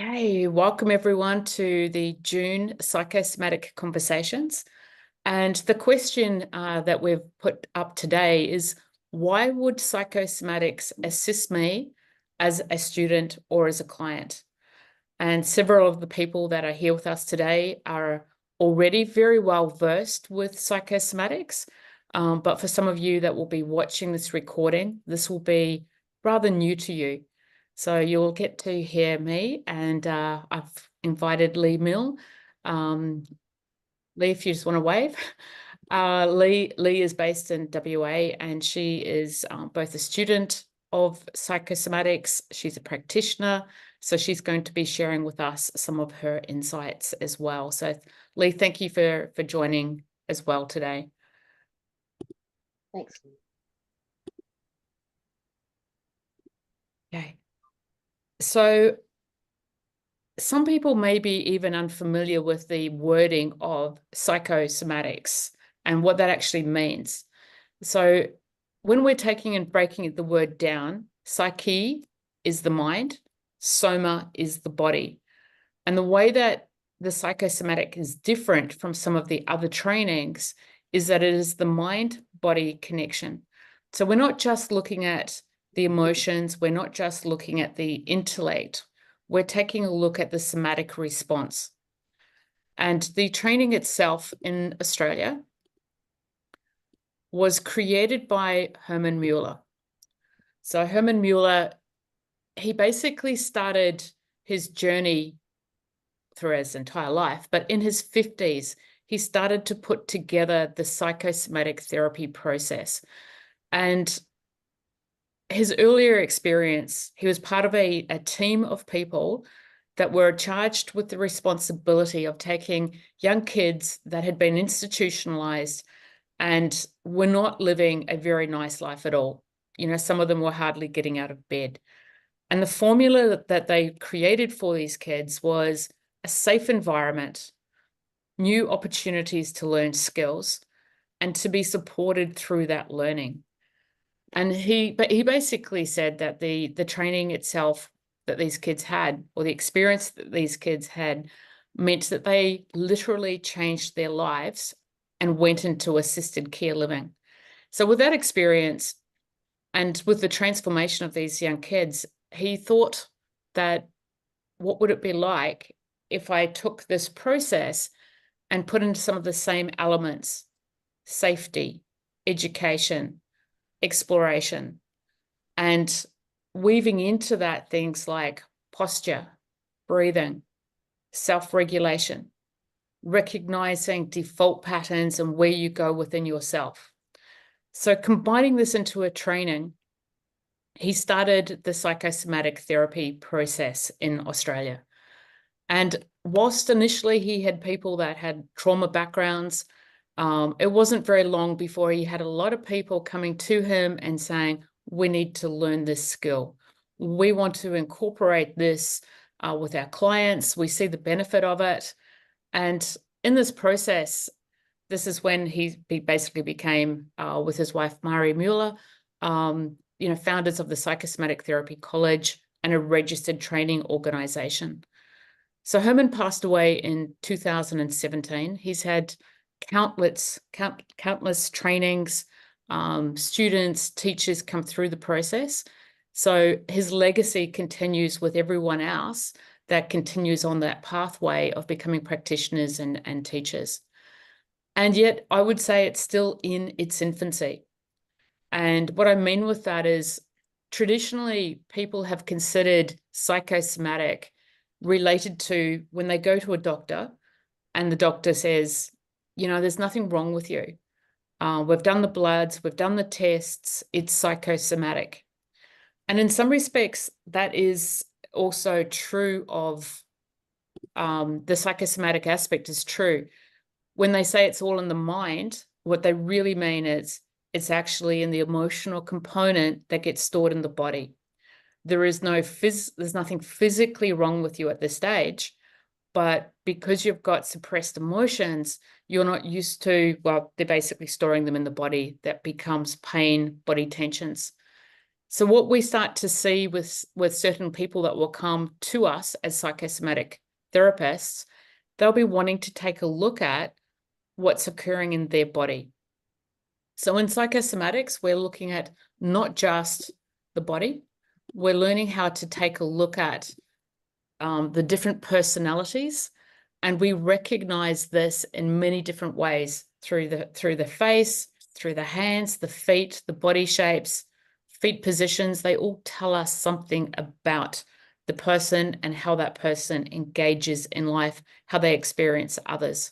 Hey, welcome everyone to the June Psychosomatic Conversations. And the question that we've put up today is, why would psychosomatics assist me as a student or as a client? And several of the people that are here with us today are already very well versed with psychosomatics. But for some of you that will be watching this recording, this will be rather new to you. So you'll get to hear me, and I've invited Lee Mill. Lee, if you just want to wave. Lee is based in WA, and she is both a student of psychosomatics. She's a practitioner, so she's going to be sharing with us some of her insights as well. So Lee, thank you for joining as well today. Thanks. Okay. So some people may be even unfamiliar with the wording of psychosomatics and what that actually means. So when we're taking and breaking the word down, psyche is the mind, soma is the body. And the way that the psychosomatic is different from some of the other trainings is that it is the mind-body connection. So we're not just looking at the emotions, we're not just looking at the intellect, we're taking a look at the somatic response. And the training itself in Australia was created by Herman Mueller. So Herman Mueller, he basically started his journey through his entire life, but in his 50s, he started to put together the psychosomatic therapy process. And his earlier experience, he was part of a team of people that were charged with the responsibility of taking young kids that had been institutionalized and were not living a very nice life at all. You know, some of them were hardly getting out of bed. And the formula that they created for these kids was a safe environment, new opportunities to learn skills, and to be supported through that learning. And he basically said that the training itself that these kids had, or the experience that these kids had, meant that they literally changed their lives and went into assisted care living. So with that experience and with the transformation of these young kids, he thought that what would it be like if I took this process and put in some of the same elements, safety, education, exploration, and weaving into that things like posture, breathing, self-regulation, recognizing default patterns and where you go within yourself. So combining this into a training, he started the psychosomatic therapy process in Australia. And whilst initially he had people that had trauma backgrounds, it wasn't very long before he had a lot of people coming to him and saying, we need to learn this skill. We want to incorporate this with our clients. We see the benefit of it. And in this process, this is when he basically became, with his wife, Mari Mueller, founders of the Psychosomatic Therapy College and a registered training organization. So Herman passed away in 2017. He's had countless trainings, students, teachers come through the process. So his legacy continues with everyone else that continues on that pathway of becoming practitioners and teachers. And yet I would say it's still in its infancy. And what I mean with that is traditionally people have considered psychosomatic related to when they go to a doctor and the doctor says, there's nothing wrong with you. We've done the bloods, we've done the tests, it's psychosomatic. And in some respects, that is also true of the psychosomatic aspect is true. When they say it's all in the mind, what they really mean is it's actually in the emotional component that gets stored in the body. There's nothing physically wrong with you at this stage, but because you've got suppressed emotions, you're not used to, well, they're basically storing them in the body. That becomes pain, body tensions. So what we start to see with certain people that will come to us as psychosomatic therapists, they'll be wanting to take a look at what's occurring in their body. So in psychosomatics, we're looking at not just the body, we're learning how to take a look at the different personalities, and we recognize this in many different ways through the face, through the hands, the feet, the body shapes, feet positions. They all tell us something about the person and how that person engages in life, how they experience others.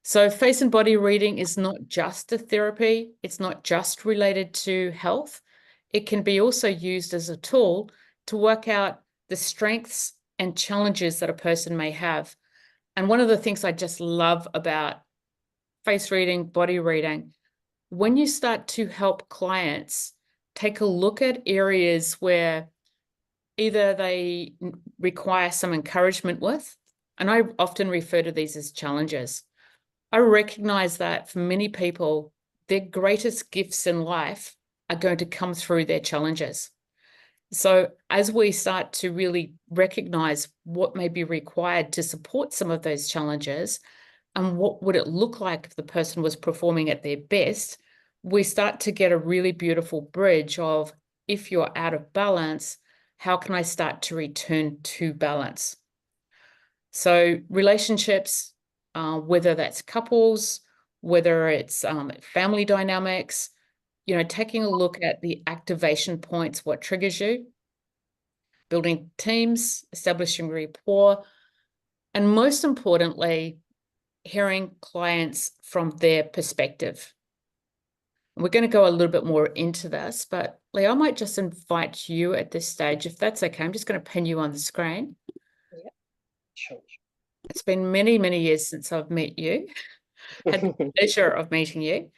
So face and body reading is not just a therapy. It's not just related to health. It can be also used as a tool to work out the strengths and challenges that a person may have. And one of the things I just love about face reading, body reading, when you start to help clients take a look at areas where either they require some encouragement with, and I often refer to these as challenges. I recognize that for many people, their greatest gifts in life are going to come through their challenges. So as we start to really recognize what may be required to support some of those challenges and what would it look like if the person was performing at their best, we start to get a really beautiful bridge of, if you're out of balance, how can I start to return to balance? So relationships, whether that's couples, whether it's family dynamics, taking a look at the activation points, what triggers you, building teams, establishing rapport, and most importantly, hearing clients from their perspective. We're going to go a little bit more into this, but Lee, I might just invite you at this stage, if that's okay. I'm just going to pin you on the screen. Yeah, sure. It's been many, many years since I've met you. Had the pleasure of meeting you.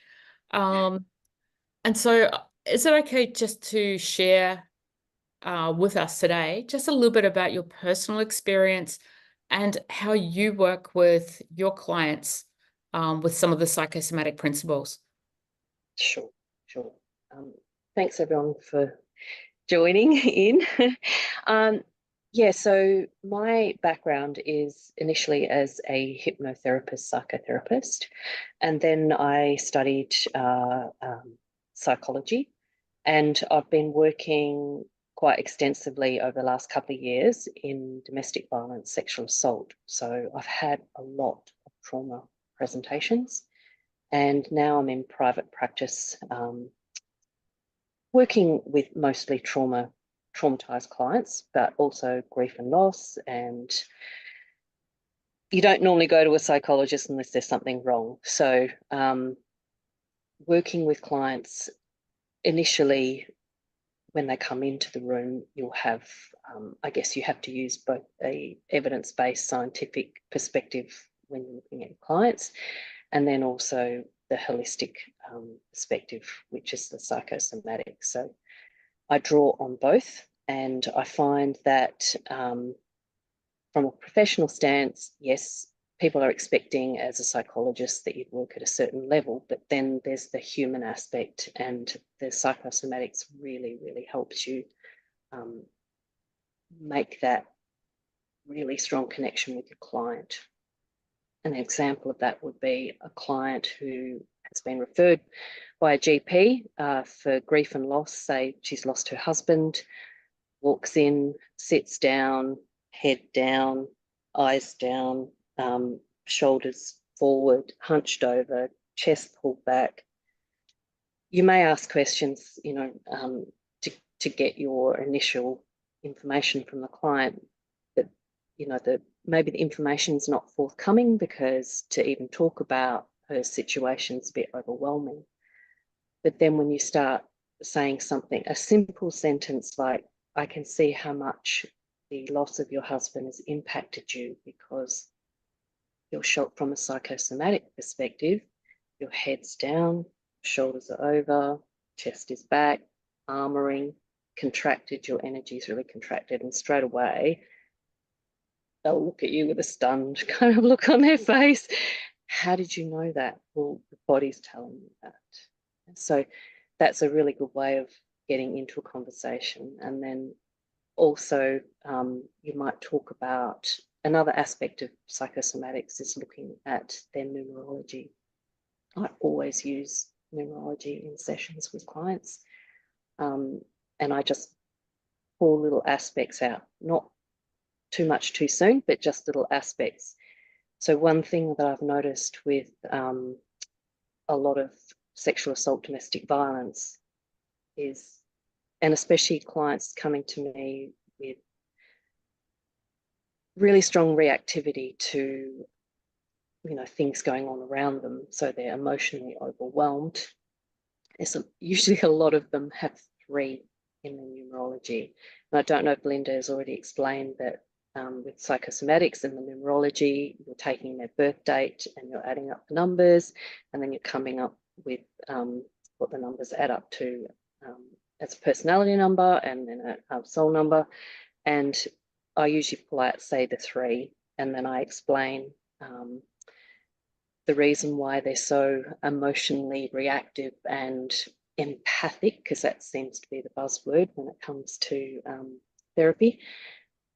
And so is it okay just to share with us today just a little bit about your personal experience and how you work with your clients with some of the psychosomatic principles? Sure. Thanks everyone for joining in. Yeah, so my background is initially as a hypnotherapist, psychotherapist, and then I studied psychology, and I've been working quite extensively over the last couple of years in domestic violence, sexual assault. So I've had a lot of trauma presentations, and now I'm in private practice, working with mostly traumatized clients, but also grief and loss. And you don't normally go to a psychologist unless there's something wrong. So working with clients initially, when they come into the room, you'll have, I guess you have to use both a evidence-based scientific perspective when you're looking at clients, and then also the holistic perspective, which is the psychosomatic. So I draw on both, and I find that from a professional stance, yes, people are expecting as a psychologist that you'd work at a certain level, but then there's the human aspect, and the psychosomatics really, really helps you make that really strong connection with your client. An example of that would be a client who has been referred by a GP for grief and loss. Say she's lost her husband, walks in, sits down, head down, eyes down, shoulders forward, hunched over, chest pulled back. You may ask questions, to get your initial information from the client, but maybe the information's not forthcoming because to even talk about her situation's a bit overwhelming. But then when you start saying something, a simple sentence like, I can see how much the loss of your husband has impacted you, because you're shot from a psychosomatic perspective, your head's down, shoulders are over, chest is back, armoring, contracted, your energy is really contracted, and straight away they'll look at you with a stunned kind of look on their face. How did you know that? Well, the body's telling you that. So that's a really good way of getting into a conversation. And then also you might talk about another aspect of psychosomatics is looking at their numerology. I always use numerology in sessions with clients, and I just pull little aspects out, not too much too soon, but just little aspects. So one thing that I've noticed with a lot of sexual assault, domestic violence is, and especially clients coming to me with really strong reactivity to, you know, things going on around them. So they're emotionally overwhelmed. Usually a lot of them have 3 in the numerology. And I don't know if Belinda has already explained that with psychosomatics and the numerology, you're taking their birth date and you're adding up the numbers, and then you're coming up with what the numbers add up to as a personality number and then a soul number. And I usually pull out, say, the 3, and then I explain the reason why they're so emotionally reactive and empathic, because that seems to be the buzzword when it comes to therapy,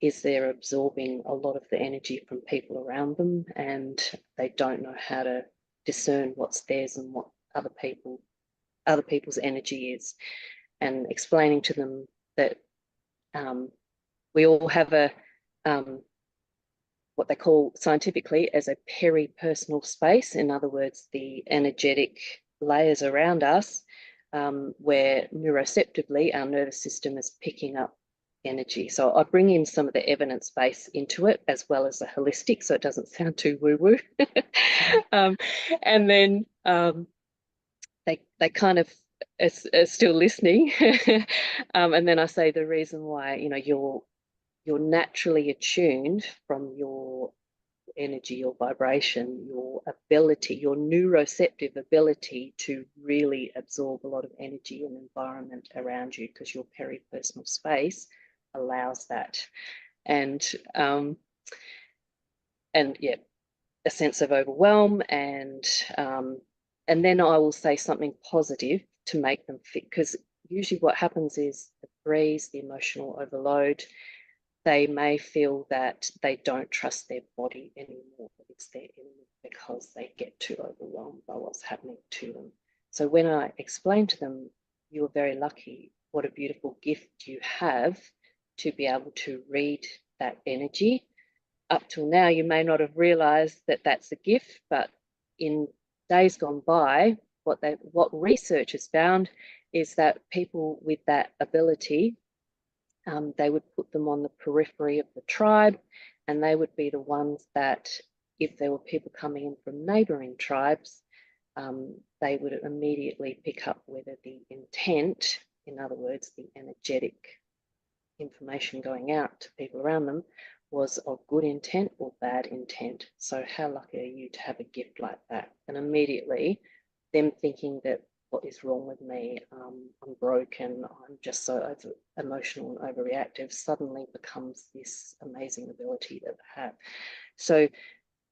is they're absorbing a lot of the energy from people around them, and they don't know how to discern what's theirs and what other people's energy is. And explaining to them that we all have a what they call scientifically as a peripersonal space. In other words, the energetic layers around us, where neuroceptively our nervous system is picking up energy. So I bring in some of the evidence base into it, as well as the holistic, so it doesn't sound too woo-woo. And then they kind of are still listening. And then I say the reason why, you know, you're naturally attuned from your energy, your vibration, your ability, your neuroceptive ability to really absorb a lot of energy and environment around you, because your peripersonal space allows that. And yeah, a sense of overwhelm, and then I will say something positive to make them fit, because usually what happens is the breeze, the emotional overload, they may feel that they don't trust their body anymore. It's their enemy, because they get too overwhelmed by what's happening to them. So when I explain to them, you're very lucky, what a beautiful gift you have to be able to read that energy. Up till now, you may not have realized that that's a gift, but in days gone by, what research has found is that people with that ability, they would put them on the periphery of the tribe, and they would be the ones that, if there were people coming in from neighboring tribes, they would immediately pick up whether the intent, in other words, the energetic information going out to people around them, was of good intent or bad intent. So how lucky are you to have a gift like that? And immediately them thinking that, what is wrong with me? I'm broken. I'm just so emotional and overreactive, suddenly becomes this amazing ability that they have. So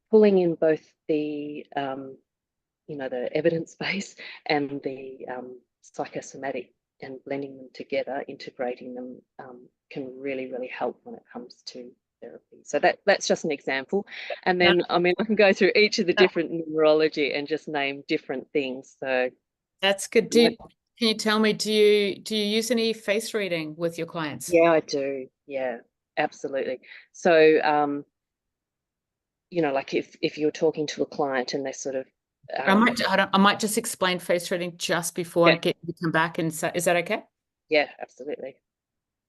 pulling in both the, you know, the evidence base and the psychosomatic, and blending them together, integrating them, can really, really help when it comes to therapy. So that's just an example. And then, I mean, I can go through each of the different numerology and just name different things. So that's good. Can you tell me, do you use any face reading with your clients? Yeah, I do. Yeah, absolutely. So, you know, like if you're talking to a client and they're sort of, I might just explain face reading just before I get you to come back and say, is that okay? Yeah, absolutely.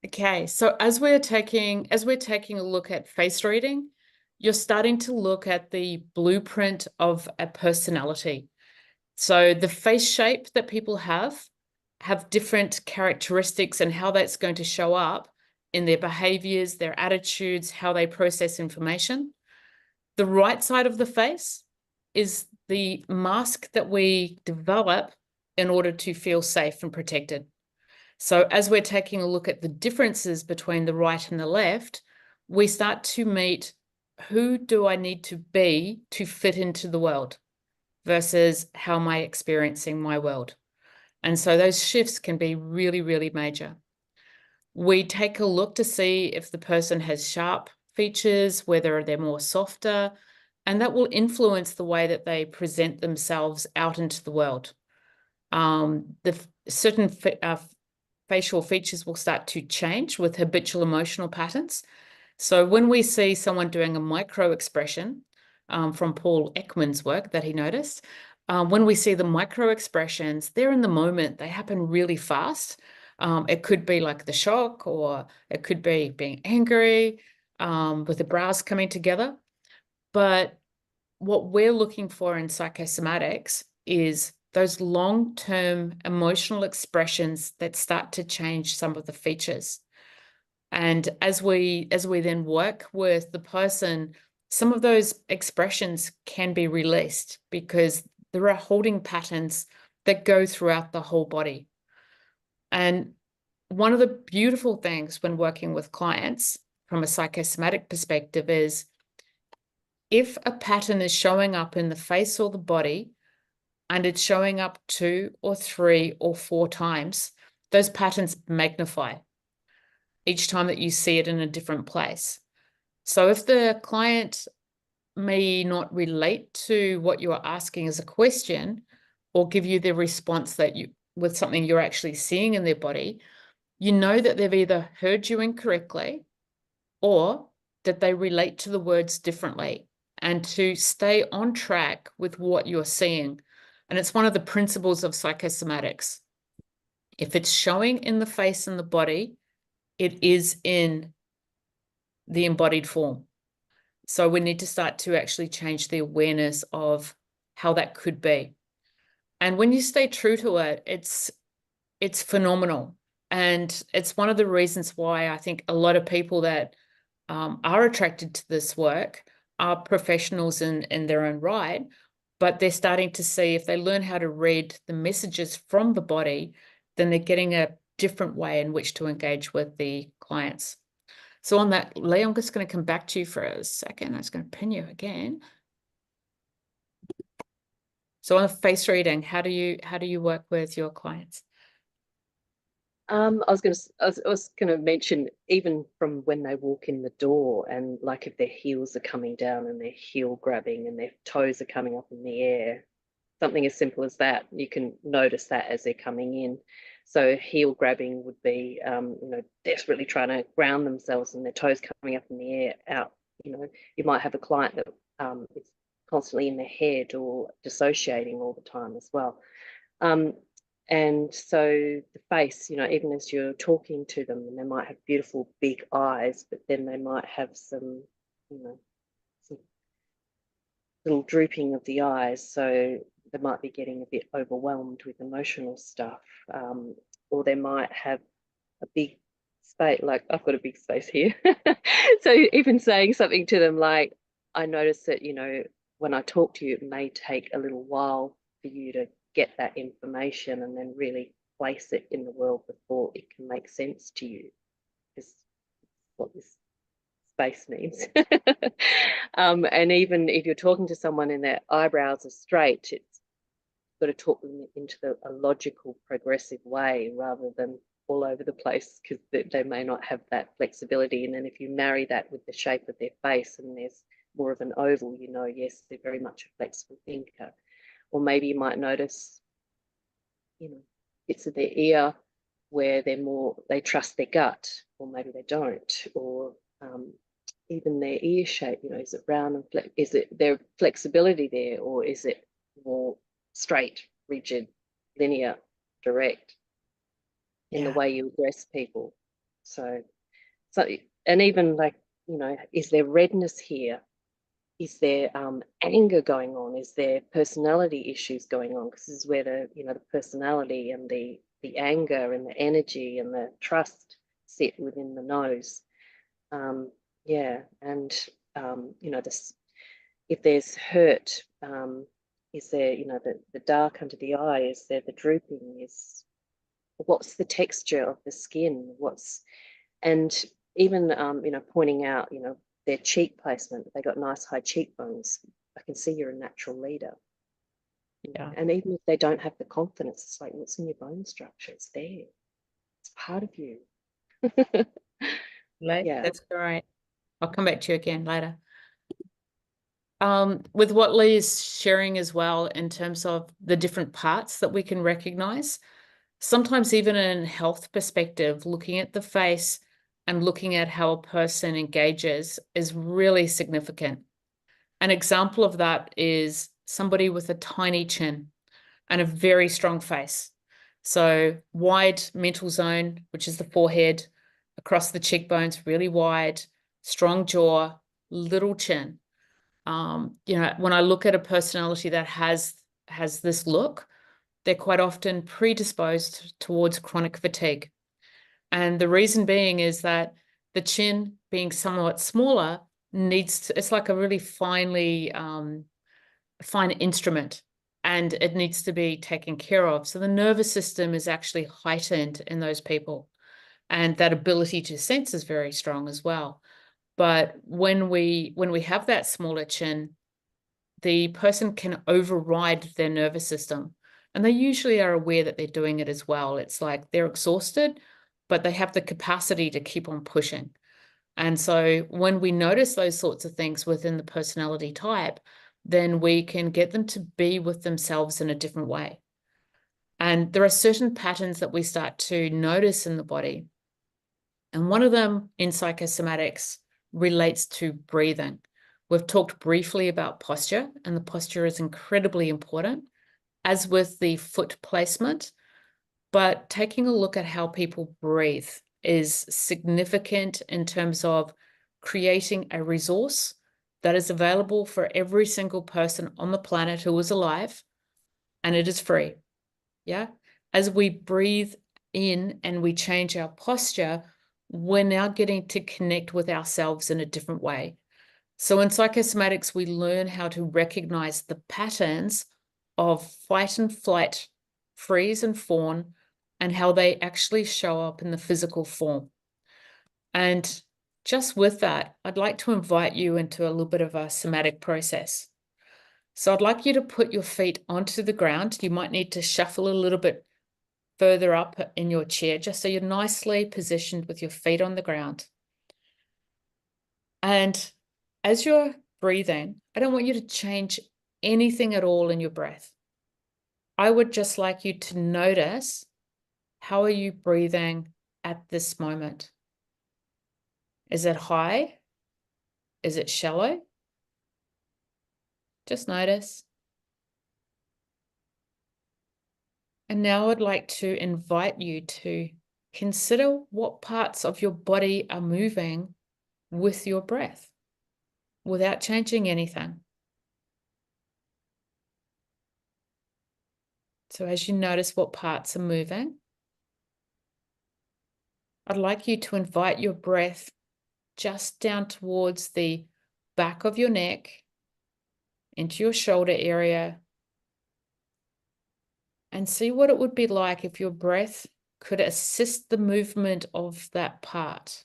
Okay, so as we're taking a look at face reading, you're starting to look at the blueprint of a personality. So the face shape that people have different characteristics, and how that's going to show up in their behaviors, their attitudes, how they process information. The right side of the face is the mask that we develop in order to feel safe and protected. So as we're taking a look at the differences between the right and the left, we start to meet, who do I need to be to fit into the world versus how am I experiencing my world? And so those shifts can be really, really major. We take a look to see if the person has sharp features, whether they're more softer, and that will influence the way that they present themselves out into the world. The certain facial features will start to change with habitual emotional patterns. So when we see someone doing a micro expression, from Paul Ekman's work that he noticed, when we see the micro expressions, they're in the moment, they happen really fast. It could be like the shock, or it could be being angry, with the brows coming together. But what we're looking for in psychosomatics is those long-term emotional expressions that start to change some of the features. And as we then work with the person, some of those expressions can be released because there are holding patterns that go throughout the whole body. And one of the beautiful things when working with clients from a psychosomatic perspective is if a pattern is showing up in the face or the body, and it's showing up 2 or 3 or 4 times, those patterns magnify each time that you see it in a different place. So if the client may not relate to what you're asking as a question, or give you the response that you with something you're actually seeing in their body, you know that they've either heard you incorrectly or that they relate to the words differently, and to stay on track with what you're seeing. And it's one of the principles of psychosomatics. If it's showing in the face and the body, it is in the embodied form. So we need to start to actually change the awareness of how that could be. And when you stay true to it, it's phenomenal. And it's one of the reasons why I think a lot of people that are attracted to this work are professionals in their own right, but they're starting to see if they learn how to read the messages from the body, then they're getting a different way in which to engage with the clients. So on that, Lee, I'm just going to come back to you for a second. I was going to pin you again. So on face reading, how do you work with your clients? I was gonna mention even from when they walk in the door, and like if their heels are coming down and they're heel grabbing and their toes are coming up in the air, something as simple as that, you can notice that as they're coming in. So heel grabbing would be, desperately trying to ground themselves and their toes coming up in the air out. You might have a client that is constantly in their head or dissociating all the time as well. And so the face, even as you're talking to them, and they might have beautiful big eyes, but then they might have some little drooping of the eyes. So they might be getting a bit overwhelmed with emotional stuff. Or they might have a big space, like I've got a big space here. So even saying something to them like, I notice that, when I talk to you, it may take a little while for you to get that information and then really place it in the world before it can make sense to you. Is what this space means. And even if you're talking to someone and their eyebrows are straight, it's got to talk them into a logical, progressive way rather than all over the place, because they may not have that flexibility. And then if you marry that with the shape of their face and there's more of an oval, yes, they're very much a flexible thinker. Or maybe you might notice, bits of their ear where they trust their gut, or maybe they don't. Or even their ear shape, is it round and is it their flexibility there, or is it more straight, rigid, linear, direct in the way you address people? So, and even like, is there redness here? Is there anger going on? Is there personality issues going on? Because this is where the personality and the anger and the energy and the trust sit within the nose. And this, if there's hurt, is there the dark under the eye? Is there the drooping? What's the texture of the skin? And even pointing out their cheek placement. They got nice high cheekbones. I can see you're a natural leader. Yeah. And even if they don't have the confidence, it's like, what's in your bone structure? It's there. It's part of you. Yeah. That's great. I'll come back to you again later. With what Lee is sharing as well in terms of the different parts that we can recognize, sometimes even in health perspective, looking at the face and looking at how a person engages is really significant. An example of that is somebody with a tiny chin and a very strong face. So wide mental zone, which is the forehead, across the cheekbones, really wide, strong jaw, little chin. When I look at a personality that has this look, they're quite often predisposed towards chronic fatigue. And the reason being is that the chin being somewhat smaller it's like a really fine instrument, and it needs to be taken care of. So the nervous system is actually heightened in those people, and that ability to sense is very strong as well. But when we have that smaller chin, the person can override their nervous system. And they usually are aware that they're doing it as well. It's like they're exhausted, but they have the capacity to keep on pushing. And so when we notice those sorts of things within the personality type, then we can get them to be with themselves in a different way. And there are certain patterns that we start to notice in the body. And one of them in psychosomatics relates to breathing. We've talked briefly about posture, and the posture is incredibly important, as with the foot placement. But taking a look at how people breathe is significant in terms of creating a resource that is available for every single person on the planet who is alive, and it is free. Yeah. As we breathe in and we change our posture, we're now getting to connect with ourselves in a different way. So in psychosomatics, we learn how to recognize the patterns of fight and flight, freeze and fawn, and how they actually show up in the physical form. And just with that, I'd like to invite you into a little bit of a somatic process. So I'd like you to put your feet onto the ground. You might need to shuffle a little bit further up in your chair, just so you're nicely positioned with your feet on the ground. And as you're breathing, I don't want you to change anything at all in your breath. I would just like you to notice, how are you breathing at this moment? Is it high? Is it shallow? Just notice. And now I'd like to invite you to consider what parts of your body are moving with your breath without changing anything. So as you notice what parts are moving, I'd like you to invite your breath just down towards the back of your neck, into your shoulder area, and see what it would be like if your breath could assist the movement of that part.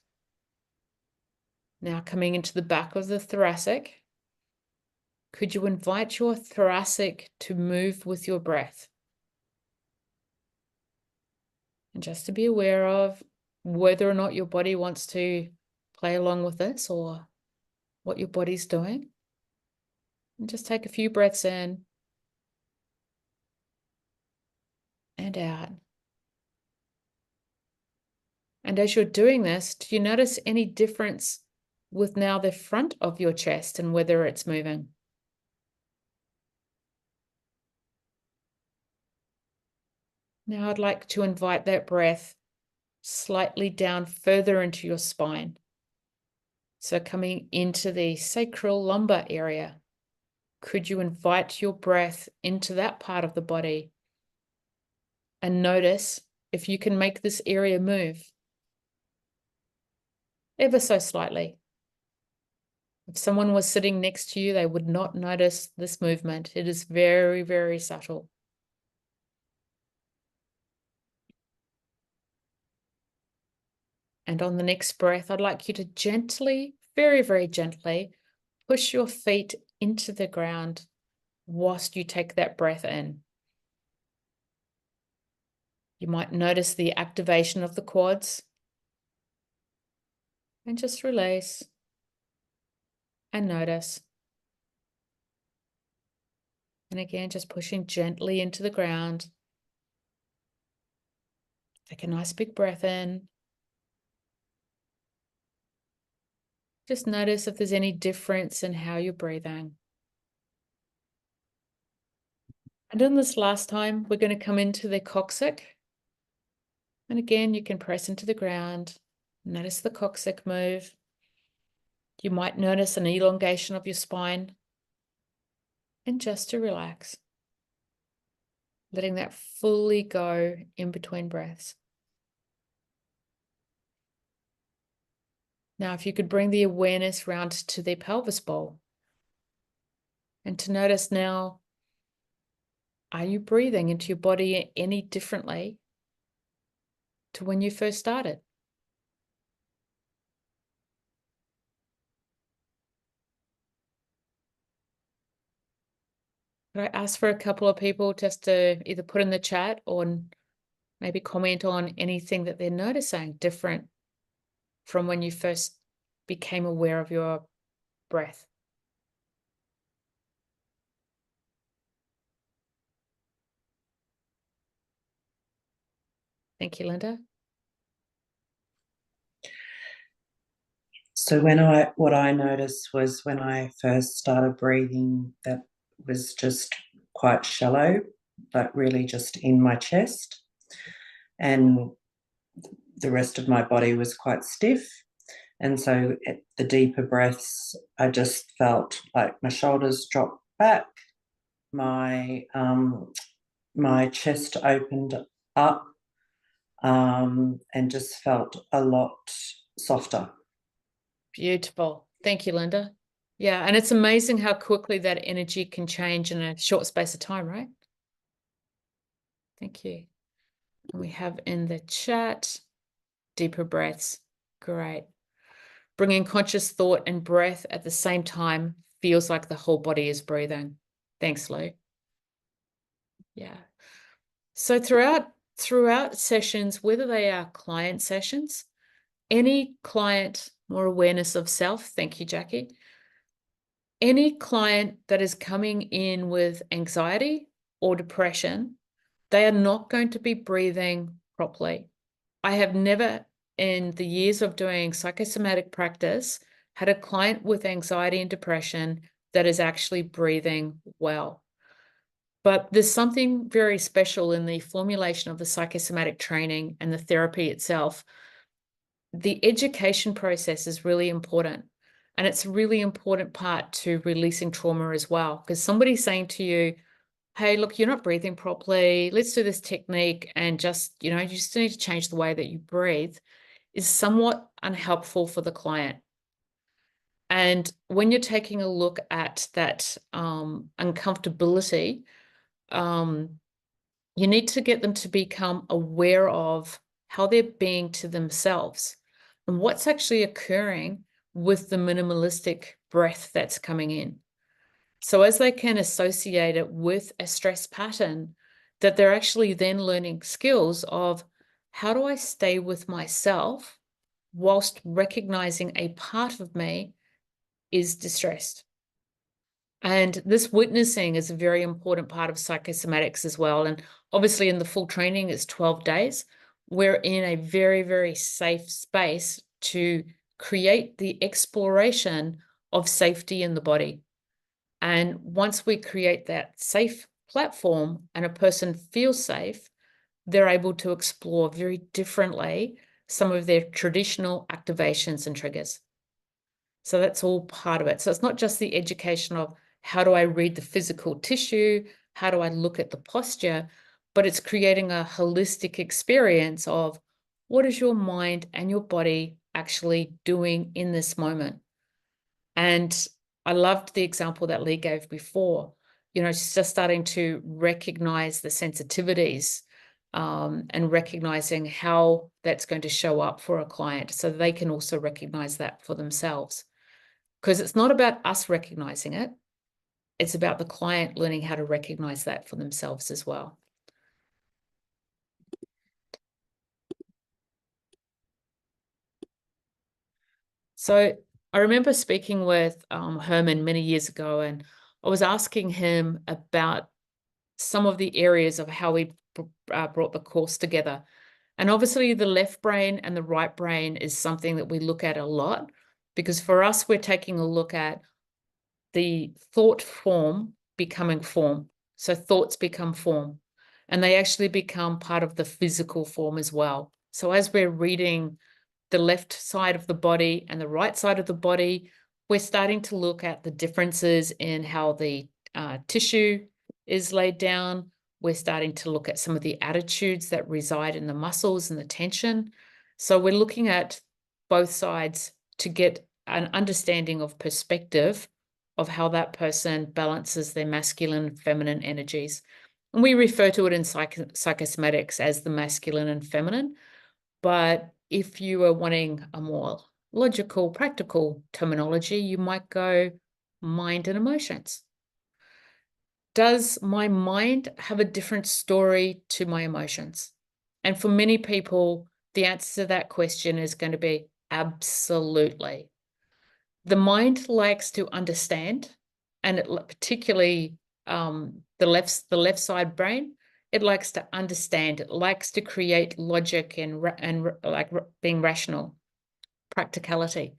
Now coming into the back of the thoracic, could you invite your thoracic to move with your breath? And just to be aware of whether or not your body wants to play along with this or what your body's doing. And just take a few breaths in and out. And as you're doing this, do you notice any difference with now the front of your chest and whether it's moving? Now I'd like to invite that breath slightly down further into your spine. So coming into the sacral lumbar area, could you invite your breath into that part of the body and notice if you can make this area move ever so slightly. If someone was sitting next to you, they would not notice this movement. It is very, very subtle. And on the next breath, I'd like you to gently, very, very gently, push your feet into the ground whilst you take that breath in. You might notice the activation of the quads and just release and notice. And again, just pushing gently into the ground. Take a nice big breath in. Just notice if there's any difference in how you're breathing. And in this last time, we're going to come into the coccyx. And again, you can press into the ground. Notice the coccyx move. You might notice an elongation of your spine. And just to relax. Letting that fully go in between breaths. Now, if you could bring the awareness round to the pelvis bowl. And to notice now, are you breathing into your body any differently to when you first started? Could I ask for a couple of people just to either put in the chat or maybe comment on anything that they're noticing different from when you first became aware of your breath? Thank you, Linda. So what I noticed was when I first started breathing, that was just quite shallow, but really just in my chest. And the rest of my body was quite stiff. And so at the deeper breaths, I just felt like my shoulders dropped back, my chest opened up, and just felt a lot softer. Beautiful. Thank you, Linda. Yeah, and it's amazing how quickly that energy can change in a short space of time, right? Thank you. And we have in the chat, deeper breaths. Great. Bringing conscious thought and breath at the same time feels like the whole body is breathing. Thanks, Lou. Yeah. So throughout sessions, whether they are client sessions, any client, more awareness of self. Thank you, Jackie. Any client that is coming in with anxiety or depression, they are not going to be breathing properly. I have never, in the years of doing psychosomatic practice, had a client with anxiety and depression that is actually breathing well. But there's something very special in the formulation of the psychosomatic training and the therapy itself. The education process is really important. And it's a really important part to releasing trauma as well. Because somebody's saying to you, hey, look, you're not breathing properly. Let's do this technique and just, you just need to change the way that you breathe, is somewhat unhelpful for the client. And when you're taking a look at that uncomfortability, you need to get them to become aware of how they're being to themselves and what's actually occurring with the minimalistic breath that's coming in. So as they can associate it with a stress pattern, that they're actually then learning skills of how do I stay with myself whilst recognizing a part of me is distressed. And this witnessing is a very important part of psychosomatics as well. And obviously in the full training, it's 12 days. We're in a very, very safe space to create the exploration of safety in the body. And once we create that safe platform and a person feels safe, they're able to explore very differently some of their traditional activations and triggers. So that's all part of it. So it's not just the education of how do I read the physical tissue, how do I look at the posture, but it's creating a holistic experience of what is your mind and your body actually doing in this moment. And I loved the example that Lee gave before. She's just starting to recognize the sensitivities and recognizing how that's going to show up for a client so they can also recognize that for themselves. Because it's not about us recognizing it. it's about the client learning how to recognize that for themselves as well. So I remember speaking with Herman many years ago, and I was asking him about some of the areas of how we brought the course together. And obviously the left brain and the right brain is something that we look at a lot, because for us, we're taking a look at the thought form becoming form. So thoughts become form, and they actually become part of the physical form as well. So as we're reading the left side of the body and the right side of the body, we're starting to look at the differences in how the tissue is laid down. We're starting to look at some of the attitudes that reside in the muscles and the tension. So we're looking at both sides to get an understanding of perspective of how that person balances their masculine and feminine energies. And we refer to it in psychosomatics as the masculine and feminine. But if you are wanting a more logical, practical terminology, you might go mind and emotions. Does my mind have a different story to my emotions? And for many people, the answer to that question is going to be absolutely. The mind likes to understand, and it particularly the left side brain, it likes to understand. It likes to create logic and like being rational, practicality,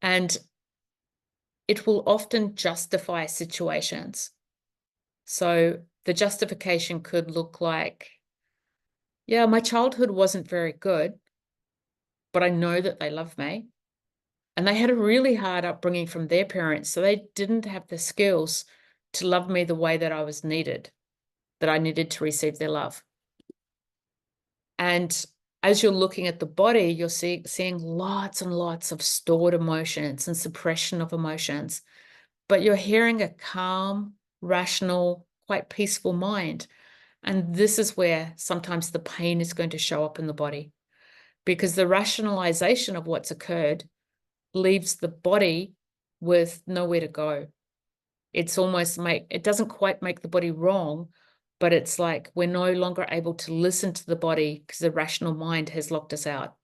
and it will often justify situations. So the justification could look like, yeah, my childhood wasn't very good, but I know that they love me. And they had a really hard upbringing from their parents, so they didn't have the skills to love me the way that I needed to receive their love. And as you're looking at the body, you're seeing lots and lots of stored emotions and suppression of emotions, but you're hearing a calm, rational, quite peaceful mind. And this is where sometimes the pain is going to show up in the body, because the rationalization of what's occurred leaves the body with nowhere to go. It's almost it doesn't quite make the body wrong, but it's like we're no longer able to listen to the body because the rational mind has locked us out.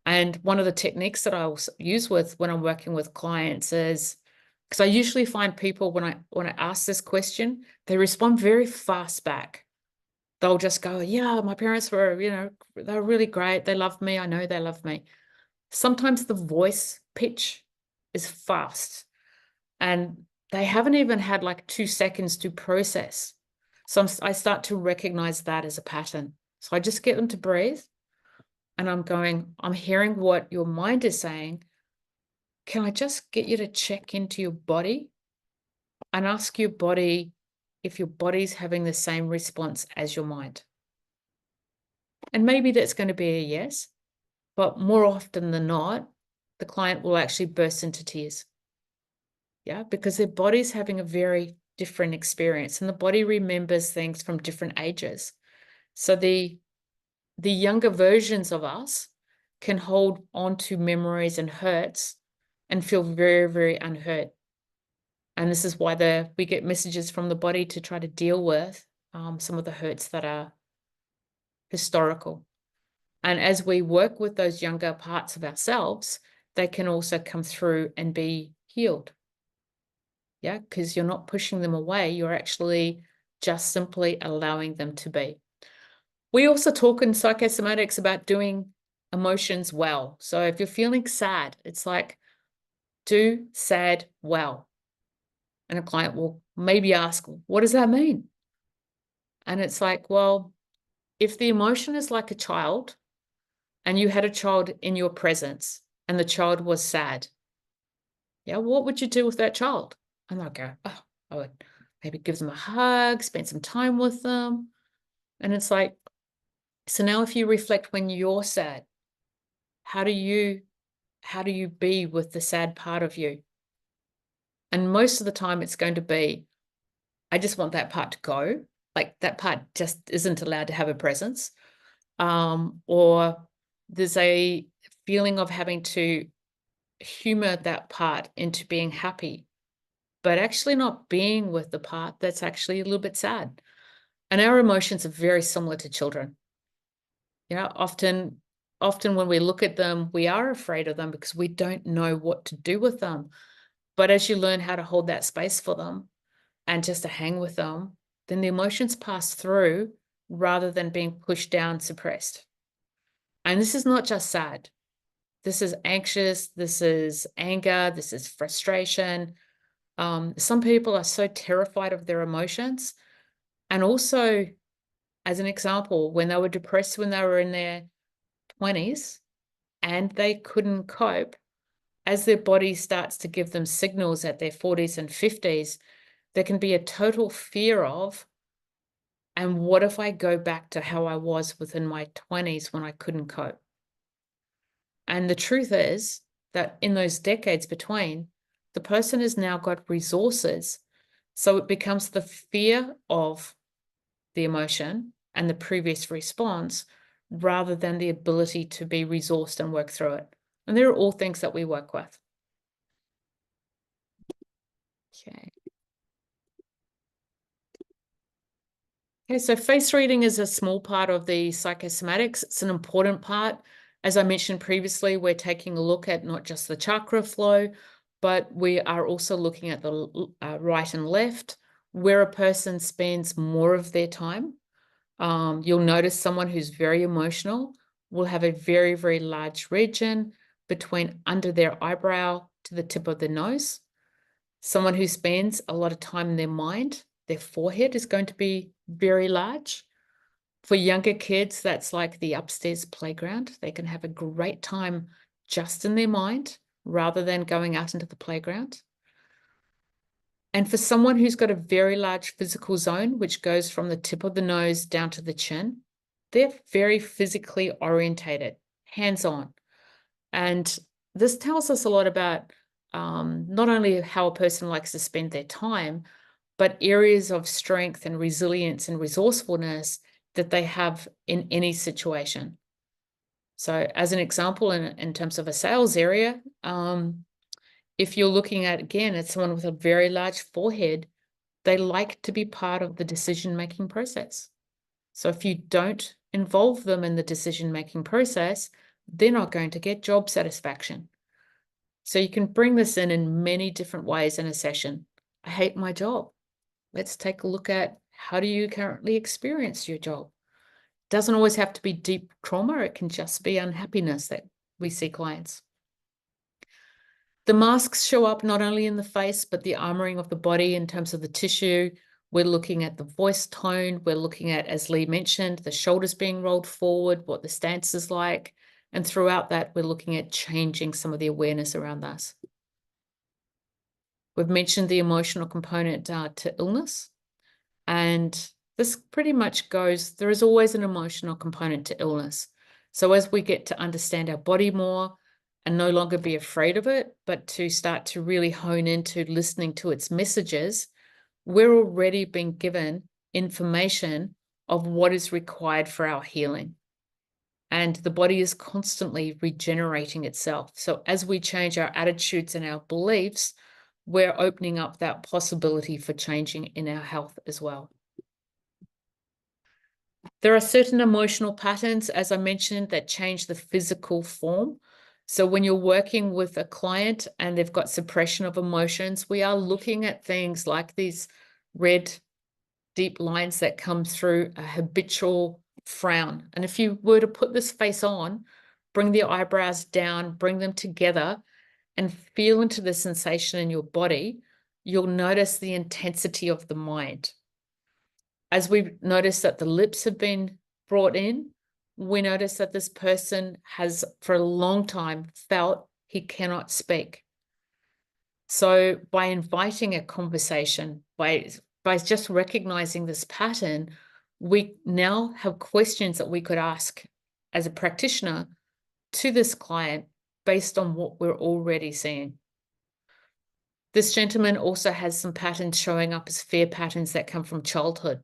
And one of the techniques that I will use when I'm working with clients is, because I usually find people when I ask this question, they respond very fast back. They'll just go, yeah, my parents were, they were really great. They loved me. I know they love me. Sometimes the voice pitch is fast and they haven't even had like 2 seconds to process. So I start to recognize that as a pattern. So I just get them to breathe, and I'm hearing what your mind is saying. Can I just get you to check into your body and ask your body if your body's having the same response as your mind? And maybe that's going to be a yes, but more often than not, the client will actually burst into tears. Yeah, because their body's having a very different experience, and the body remembers things from different ages. So the younger versions of us can hold on to memories and hurts and feel very, very unhurt. And this is why we get messages from the body to try to deal with some of the hurts that are historical. And as we work with those younger parts of ourselves, they can also come through and be healed. Yeah, because you're not pushing them away. You're actually just simply allowing them to be. We also talk in psychosomatics about doing emotions well. So if you're feeling sad, it's like, do sad well. And a client will maybe ask, what does that mean? And it's like, well, if the emotion is like a child and you had a child in your presence and the child was sad, yeah, what would you do with that child? And they'll go, oh, I would maybe give them a hug, spend some time with them. And it's like, so now if you reflect when you're sad, how do you be with the sad part of you? And most of the time it's going to be, I just want that part to go. Like that part just isn't allowed to have a presence. Or there's a feeling of having to humor that part into being happy. but actually not being with the part that's actually a little bit sad. And our emotions are very similar to children. You know, often when we look at them, we are afraid of them because we don't know what to do with them. But as you learn how to hold that space for them and just to hang with them, then the emotions pass through rather than being pushed down, suppressed. And this is not just sad. This is anxious, this is anger, this is frustration. Some people are so terrified of their emotions. And also, as an example, when they were depressed when they were in their 20s and they couldn't cope, as their body starts to give them signals at their 40s and 50s, there can be a total fear of, and what if I go back to how I was within my 20s when I couldn't cope? And the truth is that in those decades between, the person has now got resources. So it becomes the fear of the emotion and the previous response rather than the ability to be resourced and work through it. And they're all things that we work with. Okay. Okay, so face reading is a small part of the psychosomatics. It's an important part. As I mentioned previously, we're taking a look at not just the chakra flow, but we are also looking at the right and left, where a person spends more of their time. You'll notice someone who's very emotional will have a very, very large region between under their eyebrow to the tip of the nose. Someone who spends a lot of time in their mind, their forehead is going to be very large. For younger kids, that's like the upstairs playground. They can have a great time just in their mind rather than going out into the playground. And for someone who's got a very large physical zone, which goes from the tip of the nose down to the chin, they're very physically orientated, hands-on. And this tells us a lot about not only how a person likes to spend their time, but areas of strength and resilience and resourcefulness that they have in any situation. So as an example, in terms of a sales area, if you're looking at, again, it's someone with a very large forehead, they like to be part of the decision-making process. So if you don't involve them in the decision-making process, they're not going to get job satisfaction. So you can bring this in many different ways in a session. I hate my job. Let's take a look at how do you currently experience your job? It doesn't always have to be deep trauma. It can just be unhappiness that we see clients. The masks show up not only in the face, but the armoring of the body in terms of the tissue. We're looking at the voice tone. We're looking at, as Lee mentioned, the shoulders being rolled forward, what the stance is like. And throughout that, we're looking at changing some of the awareness around us. We've mentioned the emotional component to illness. And this pretty much goes, there is always an emotional component to illness. So as we get to understand our body more and no longer be afraid of it, but to start to really hone into listening to its messages, we're already being given information of what is required for our healing. And the body is constantly regenerating itself. So as we change our attitudes and our beliefs, we're opening up that possibility for changing in our health as well. There are certain emotional patterns, as I mentioned, that change the physical form. So when you're working with a client and they've got suppression of emotions, we are looking at things like these red, deep lines that come through a habitual frown. And if you were to put this face on, bring the eyebrows down, bring them together, and feel into the sensation in your body, you'll notice the intensity of the mind. As we notice that the lips have been brought in, we notice that this person has for a long time felt he cannot speak. So by inviting a conversation, by just recognizing this pattern, we now have questions that we could ask as a practitioner to this client based on what we're already seeing. This gentleman also has some patterns showing up as fear patterns that come from childhood.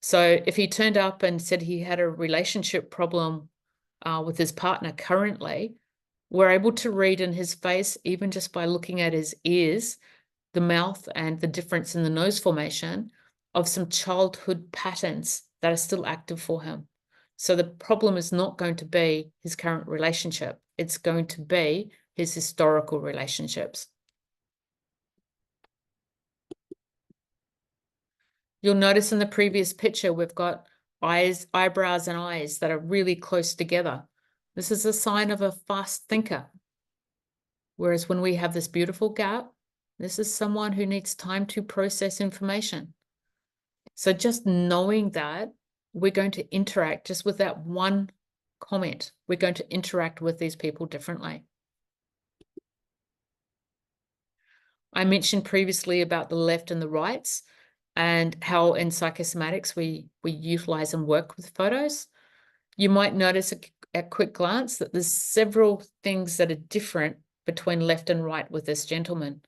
So if he turned up and said he had a relationship problem with his partner currently, we're able to read in his face, even just by looking at his ears, the mouth and the difference in the nose formation of some childhood patterns that are still active for him. So the problem is not going to be his current relationship. It's going to be his historical relationships. You'll notice in the previous picture, we've got eyebrows and eyes that are really close together. This is a sign of a fast thinker. Whereas when we have this beautiful gap, this is someone who needs time to process information. So just knowing that, we're going to interact just with that one comment. We're going to interact with these people differently. I mentioned previously about the left and the rights and how in psychosomatics we utilize and work with photos. You might notice at quick glance that there's several things that are different between left and right with this gentleman.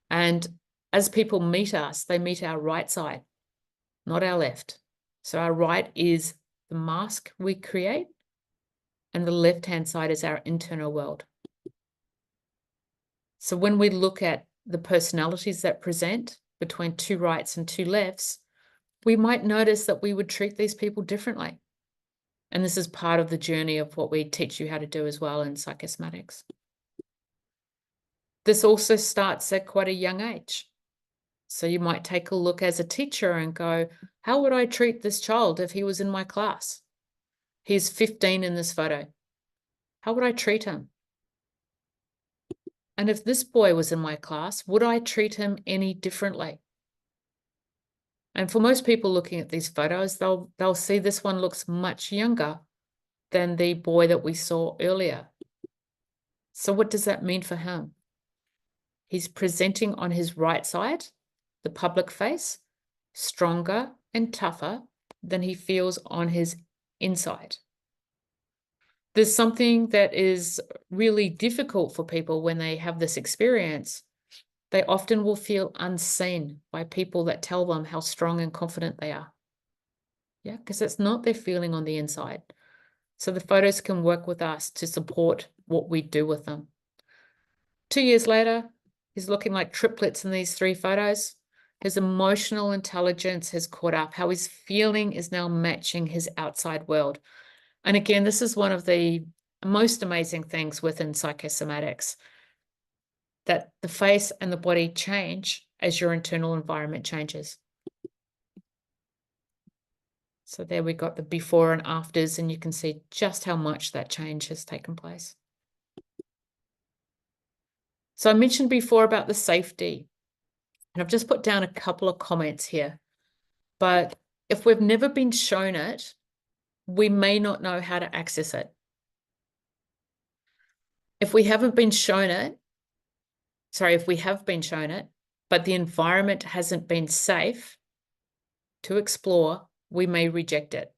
And as people meet us, they meet our right side, not our left. So our right is the mask we create, and the left-hand side is our internal world. So when we look at the personalities that present between two rights and two lefts, we might notice that we would treat these people differently. And this is part of the journey of what we teach you how to do as well in psychosomatics. This also starts at quite a young age. So you might take a look as a teacher and go, how would I treat this child if he was in my class? He's 15 in this photo. How would I treat him? And if this boy was in my class, would I treat him any differently? And for most people looking at these photos, they'll see this one looks much younger than the boy that we saw earlier. So what does that mean for him? He's presenting on his right side, the public face, stronger and tougher than he feels on his inside. There's something that is really difficult for people when they have this experience. They often will feel unseen by people that tell them how strong and confident they are. Yeah, because it's not their feeling on the inside. So the photos can work with us to support what we do with them. 2 years later, he's looking like triplets in these 3 photos. His emotional intelligence has caught up. How he's feeling is now matching his outside world. And again, this is one of the most amazing things within psychosomatics, that the face and the body change as your internal environment changes. So there we got the before and afters, and you can see just how much that change has taken place. So I mentioned before about the safety, and I've just put down a couple of comments here. But if we've never been shown it, we may not know how to access it. If we haven't been shown it, if we have been shown it, but the environment hasn't been safe to explore, we may reject it.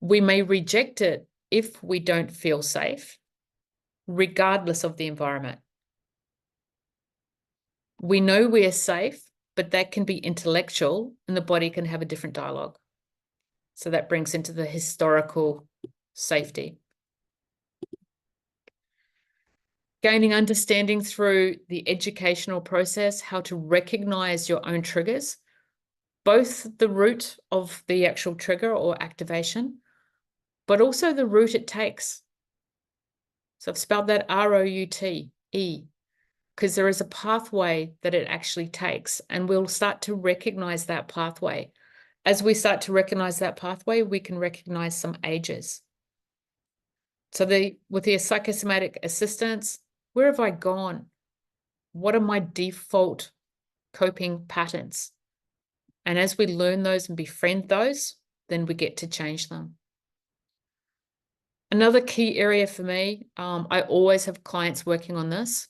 We may reject it if we don't feel safe, regardless of the environment. We know we are safe, but that can be intellectual and the body can have a different dialogue. So that brings into the historical safety. Gaining understanding through the educational process, how to recognize your own triggers, both the root of the actual trigger or activation, but also the route it takes. So I've spelled that R-O-U-T-E, because there is a pathway that it actually takes, and we'll start to recognize that pathway. As we start to recognize that pathway, we can recognize some ages. So with the psychosomatic assistance, where have I gone? What are my default coping patterns? And as we learn those and befriend those, then we get to change them. Another key area for me, I always have clients working on this,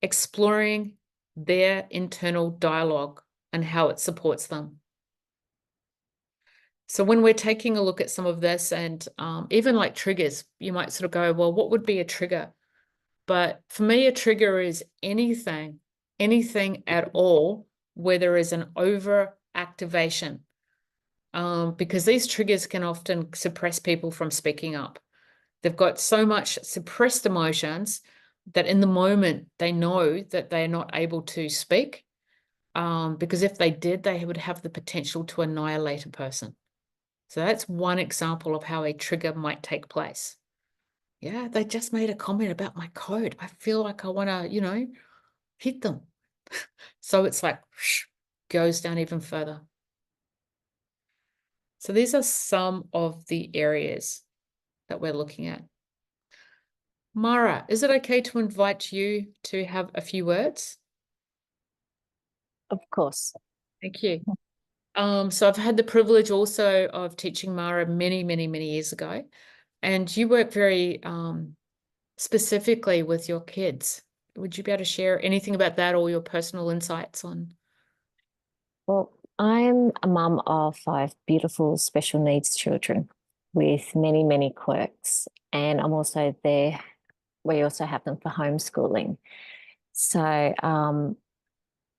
exploring their internal dialogue and how it supports them. So when we're taking a look at some of this, and even like triggers, you might sort of go, well, what would be a trigger? But for me, a trigger is anything at all where there is an over-activation, because these triggers can often suppress people from speaking up. They've got so much suppressed emotions that in the moment they know that they're not able to speak, because if they did, they would have the potential to annihilate a person. So that's one example of how a trigger might take place. Yeah, they just made a comment about my code. I feel like I want to, hit them. So it's like, goes down even further. So these are some of the areas that we're looking at. Mara, is it okay to invite you to have a few words? Of course. Thank you. So I've had the privilege also of teaching Mara many, many, many years ago, and you work very specifically with your kids. Would you be able to share anything about that or your personal insights on? Well, I'm a mum of 5 beautiful special needs children with many, many quirks. And I'm also there, we also have them for homeschooling. So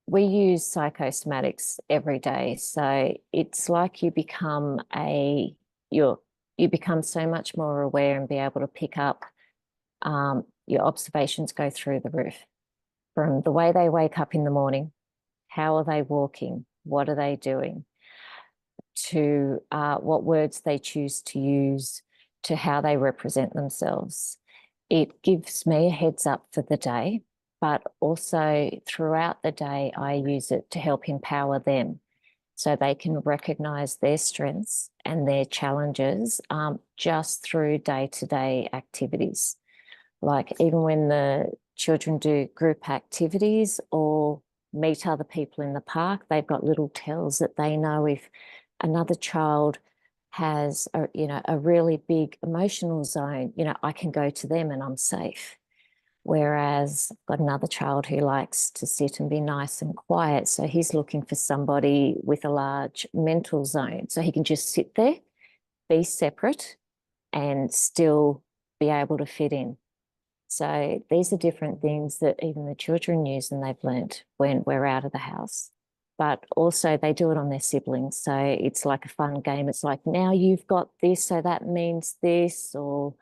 we use psychosomatics every day. So it's like you become you become so much more aware and be able to pick up your observations go through the roof. From the way they wake up in the morning, how are they walking, what are they doing, to what words they choose to use, to how they represent themselves. It gives me a heads up for the day, but also throughout the day, I use it to help empower them so they can recognize their strengths and their challenges just through day-to-day activities. Like even when the children do group activities or meet other people in the park, they've got little tells that they know if another child has a really big emotional zone, I can go to them and I'm safe. Whereas I've got another child who likes to sit and be nice and quiet. So he's looking for somebody with a large mental zone. So he can just sit there, be separate, and still be able to fit in. So these are different things that even the children use and they've learnt when we're out of the house. But also they do it on their siblings. So it's like a fun game. It's like, now you've got this, so that means this. Or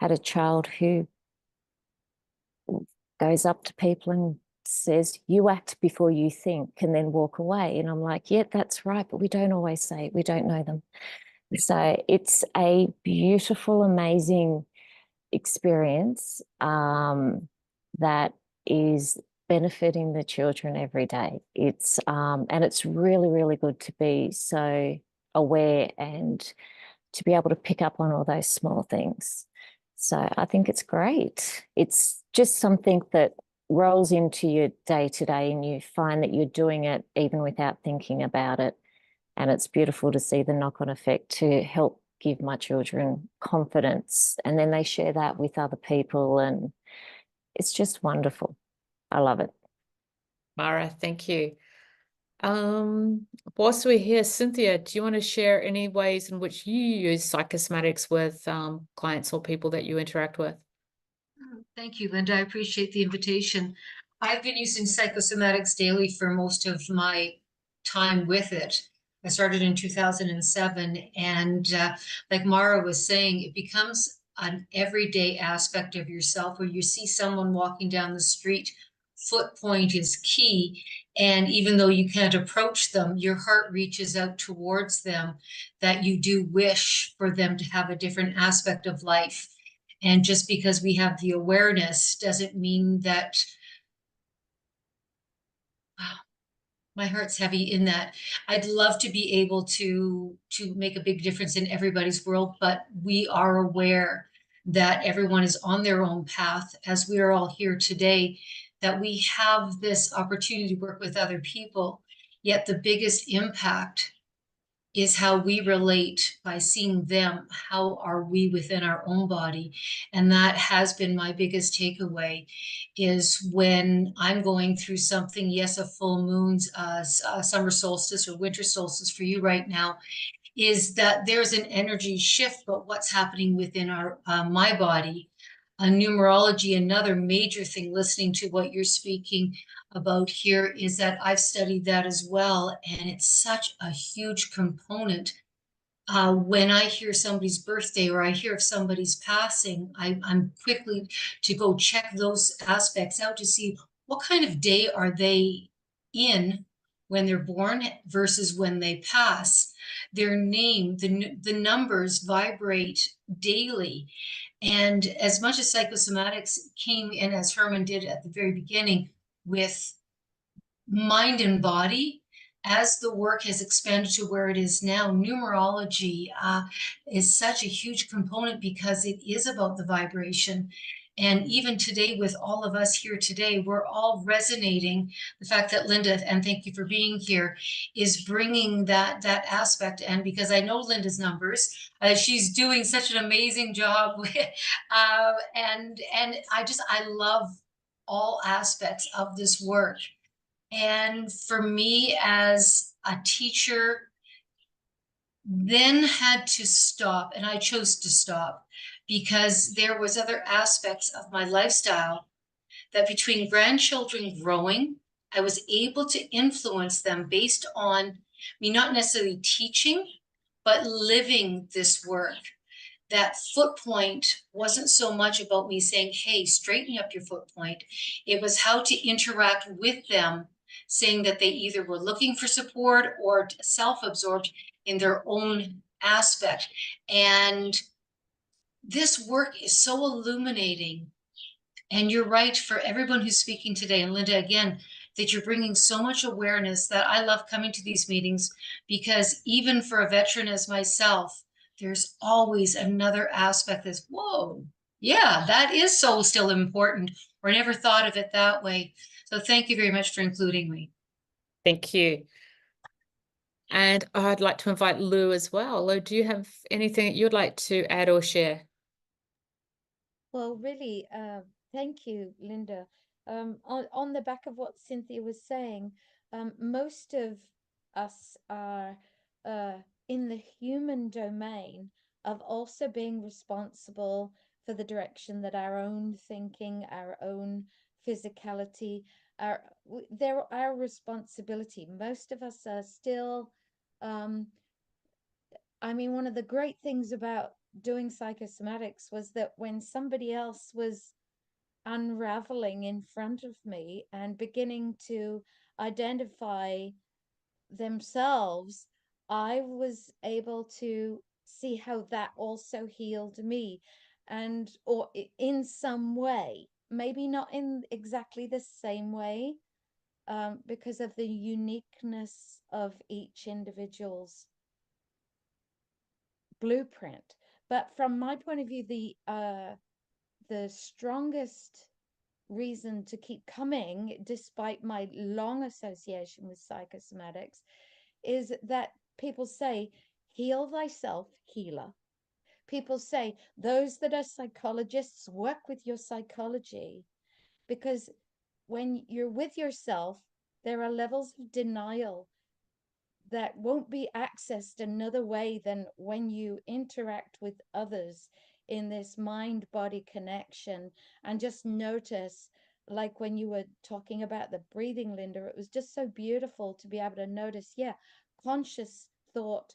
had a child who goes up to people and says, you act before you think, and then walk away. And I'm like, yeah, that's right. But we don't always say it. We don't know them. So it's a beautiful, amazing experience that is benefiting the children every day. It's and it's really, really good to be so aware and to be able to pick up on all those small things. So I think it's great. It's just something that rolls into your day to day and you find that you're doing it even without thinking about it. And it's beautiful to see the knock-on effect to help give my children confidence. And then they share that with other people. And it's just wonderful. I love it. Mara, thank you. Whilst we're here, Cynthia, do you want to share any ways in which you use psychosomatics with clients or people that you interact with? Thank you, Linda. I appreciate the invitation. I've been using psychosomatics daily for most of my time with it. I started in 2007, and like Mara was saying, it becomes an everyday aspect of yourself where you see someone walking down the street, foot point is key. And even though you can't approach them, your heart reaches out towards them, that you do wish for them to have a different aspect of life. And just because we have the awareness doesn't mean that, wow, my heart's heavy in that. I'd love to be able to make a big difference in everybody's world, but we are aware that everyone is on their own path, as we are all here today, that we have this opportunity to work with other people. Yet the biggest impact is how we relate by seeing them. How are we within our own body? And that has been my biggest takeaway, is when I'm going through something, yes, a full moon's summer solstice or winter solstice for you right now, is that there's an energy shift, but what's happening within our my body. Numerology, another major thing, listening to what you're speaking about here, is that I've studied that as well. And it's such a huge component When I hear somebody's birthday or I hear of somebody's passing, I'm quickly to go check those aspects out to see what kind of day are they in when they're born versus when they pass. Their name, the numbers vibrate daily. And as much as psychosomatics came in, as Herman did at the very beginning, with mind and body, as the work has expanded to where it is now, numerology is such a huge component because it is about the vibration. And even today, with all of us here today, we're all resonating. The fact that Linda, and thank you for being here, is bringing that aspect. And because I know Linda's numbers, she's doing such an amazing job with, and I love all aspects of this work. And for me as a teacher, then had to stop, and I chose to stop because there was other aspects of my lifestyle that between grandchildren growing, I was able to influence them based on me not necessarily teaching, but living this work. That foot point wasn't so much about me saying, hey, straighten up your foot point. It was how to interact with them, saying that they either were looking for support or self-absorbed in their own aspect. And this work is so illuminating. And you're right, for everyone who's speaking today, and Linda, again, that you're bringing so much awareness that I love coming to these meetings, because even for a veteran as myself, there's always another aspect that's, whoa, yeah, that is so still important, or I never thought of it that way. So thank you very much for including me. Thank you. And I'd like to invite Lou as well. Lou, do you have anything that you'd like to add or share? Well, really, thank you, Linda. On the back of what Cynthia was saying, most of us are in the human domain of also being responsible for the direction that our own thinking, our own physicality, they're our responsibility. Most of us are still, I mean, one of the great things about doing psychosomatics was that when somebody else was unraveling in front of me and beginning to identify themselves, I was able to see how that also healed me, and or in some way, maybe not in exactly the same way, because of the uniqueness of each individual's blueprint. But from my point of view, the strongest reason to keep coming, despite my long association with psychosomatics, is that people say, heal thyself, healer. People say, those that are psychologists, work with your psychology, because when you're with yourself, there are levels of denial that won't be accessed another way than when you interact with others in this mind-body connection. And just notice, like when you were talking about the breathing, Linda, it was just so beautiful to be able to notice, yeah, conscious thought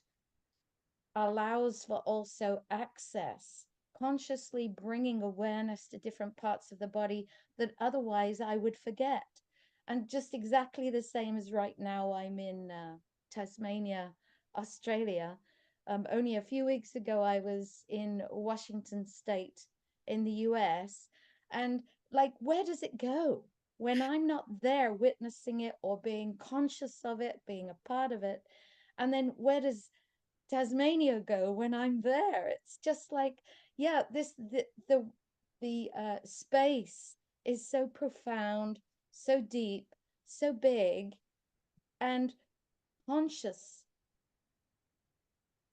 allows for also access, consciously bringing awareness to different parts of the body that otherwise I would forget. And just exactly the same as right now, I'm in Tasmania, Australia. Only a few weeks ago, I was in Washington State in the US. And like, where does it go when I'm not there witnessing it or being conscious of it, being a part of it? And then where does Tasmania go when I'm there? It's just like, yeah, the space is so profound, so deep, so big, and conscious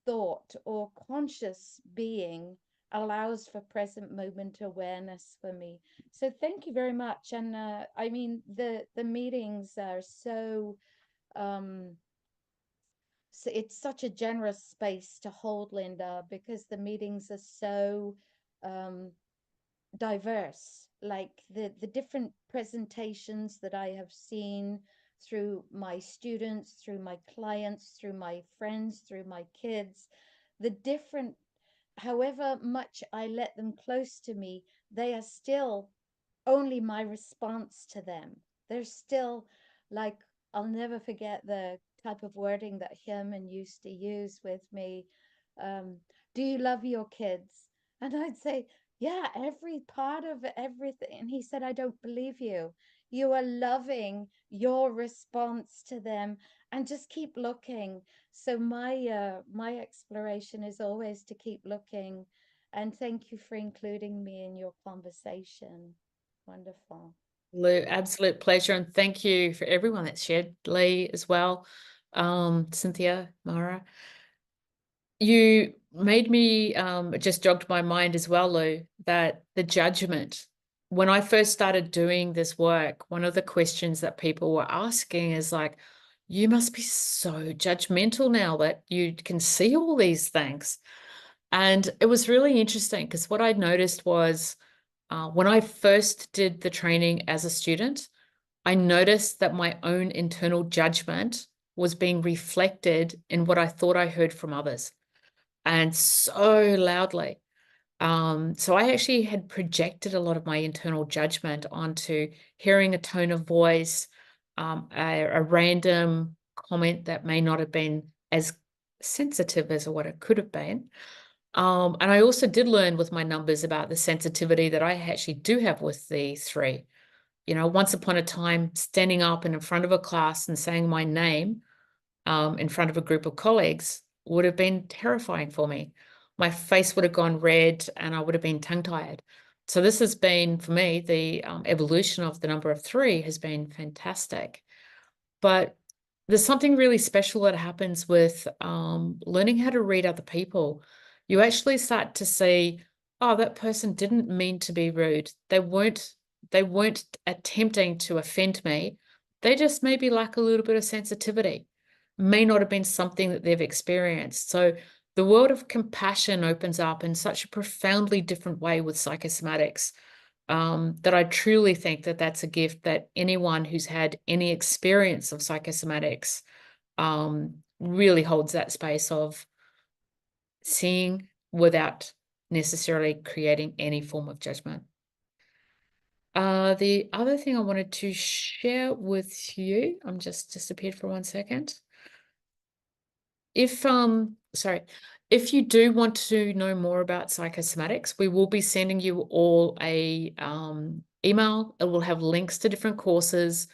thought or conscious being allows for present moment awareness for me. So thank you very much. And I mean, the meetings are so so it's such a generous space to hold, Linda, because the meetings are so diverse. Like the different presentations that I have seen through my students, through my clients, through my friends, through my kids, the different, however much I let them close to me, they are still only my response to them. They're still like, I'll never forget the type of wording that Herman used to use with me. Do you love your kids? And I'd say, yeah, every part of everything. And he said, I don't believe you. You are loving your response to them, and just keep looking. So my exploration is always to keep looking. And thank you for including me in your conversation. Wonderful. Absolute pleasure. And thank you for everyone that shared, Lee as well, Cynthia, Mara. You made me, it just jogged my mind as well, Lou, that the judgment, when I first started doing this work, one of the questions that people were asking is like, you must be so judgmental now that you can see all these things. And it was really interesting because what I noticed was when I first did the training as a student, I noticed that my own internal judgment was being reflected in what I thought I heard from others, and so loudly. So I actually had projected a lot of my internal judgment onto hearing a tone of voice, a random comment that may not have been as sensitive as what it could have been. And I also did learn with my numbers about the sensitivity that I actually do have with the 3. You know, once upon a time, standing up and in front of a class and saying my name in front of a group of colleagues would have been terrifying for me. My face would have gone red and I would have been tongue-tied. So this has been, for me, the evolution of the number of 3 has been fantastic. But there's something really special that happens with learning how to read other people. You actually start to see, oh, that person didn't mean to be rude. They weren't attempting to offend me. They just maybe lack a little bit of sensitivity. May not have been something that they've experienced. So the world of compassion opens up in such a profoundly different way with psychosomatics. That I truly think that that's a gift that anyone who's had any experience of psychosomatics really holds that space of seeing without necessarily creating any form of judgment. The other thing I wanted to share with you, I'm just disappeared for 1 second. If you do want to know more about psychosomatics, we will be sending you all a email. It will have links to different courses.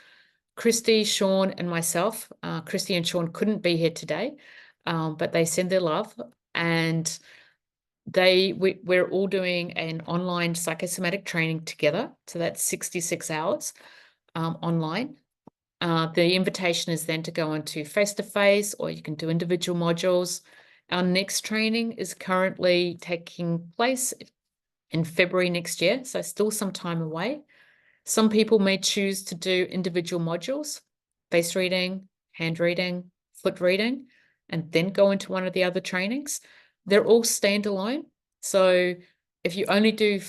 Christy, Sean, and myself. Christy and Sean couldn't be here today, but they send their love, and we're all doing an online psychosomatic training together. So that's 66 hours online. The invitation is then to go into face-to-face, or you can do individual modules. Our next training is currently taking place in February next year, so still some time away. Some people may choose to do individual modules, face reading, hand reading, foot reading, and then go into one of the other trainings. They're all standalone. So if you only do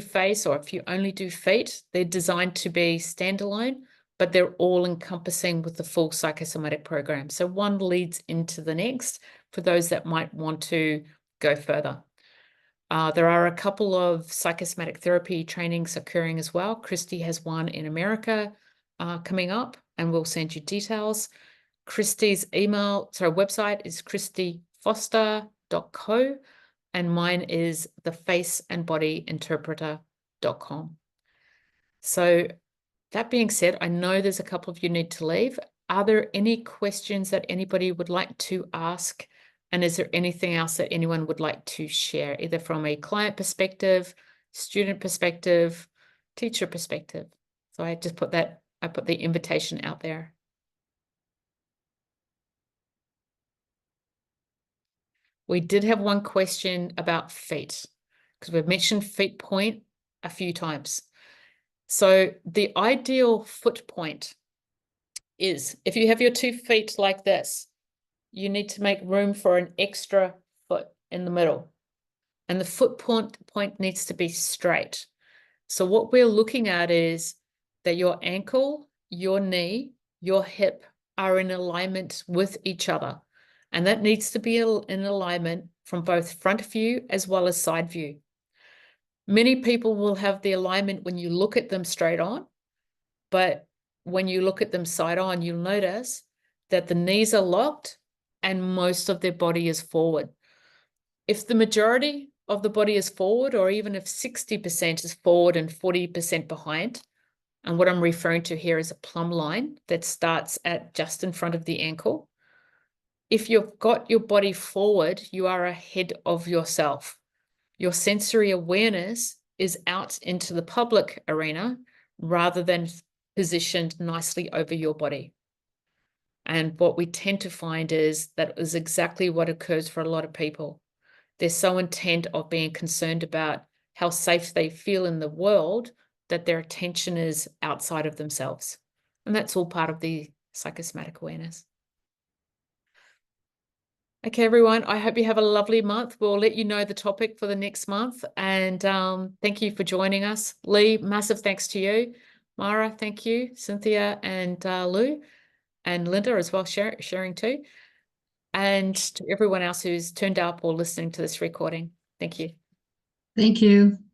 face, or if you only do feet, they're designed to be standalone, but they're all encompassing with the full psychosomatic program. So one leads into the next for those that might want to go further. There are a couple of psychosomatic therapy trainings occurring as well. Christy has one in America coming up, and we'll send you details. Christy's website is christyfoster.co, and mine is thefaceandbodyinterpreter.com. So that being said, I know there's a couple of you need to leave. Are there any questions that anybody would like to ask? And is there anything else that anyone would like to share, either from a client perspective, student perspective, teacher perspective? So I just put the invitation out there. We did have one question about feet, because we've mentioned feet point a few times. So the ideal foot point is, if you have your 2 feet like this, you need to make room for an extra foot in the middle. And the foot point needs to be straight. So what we're looking at is that your ankle, your knee, your hip are in alignment with each other. And that needs to be in alignment from both front view as well as side view. Many people will have the alignment when you look at them straight on, but when you look at them side on, you'll notice that the knees are locked and most of their body is forward. If the majority of the body is forward, or even if 60% is forward and 40% behind, and what I'm referring to here is a plumb line that starts at just in front of the ankle. If you've got your body forward, you are ahead of yourself. Your sensory awareness is out into the public arena rather than positioned nicely over your body. And what we tend to find is that is exactly what occurs for a lot of people. They're so intent of being concerned about how safe they feel in the world that their attention is outside of themselves. And that's all part of the psychosomatic awareness. Okay, everyone, I hope you have a lovely month. We'll let you know the topic for the next month. And thank you for joining us. Lee, massive thanks to you. Mara, thank you. Cynthia and Lou and Linda as well, sharing too. And to everyone else who's turned up or listening to this recording. Thank you. Thank you.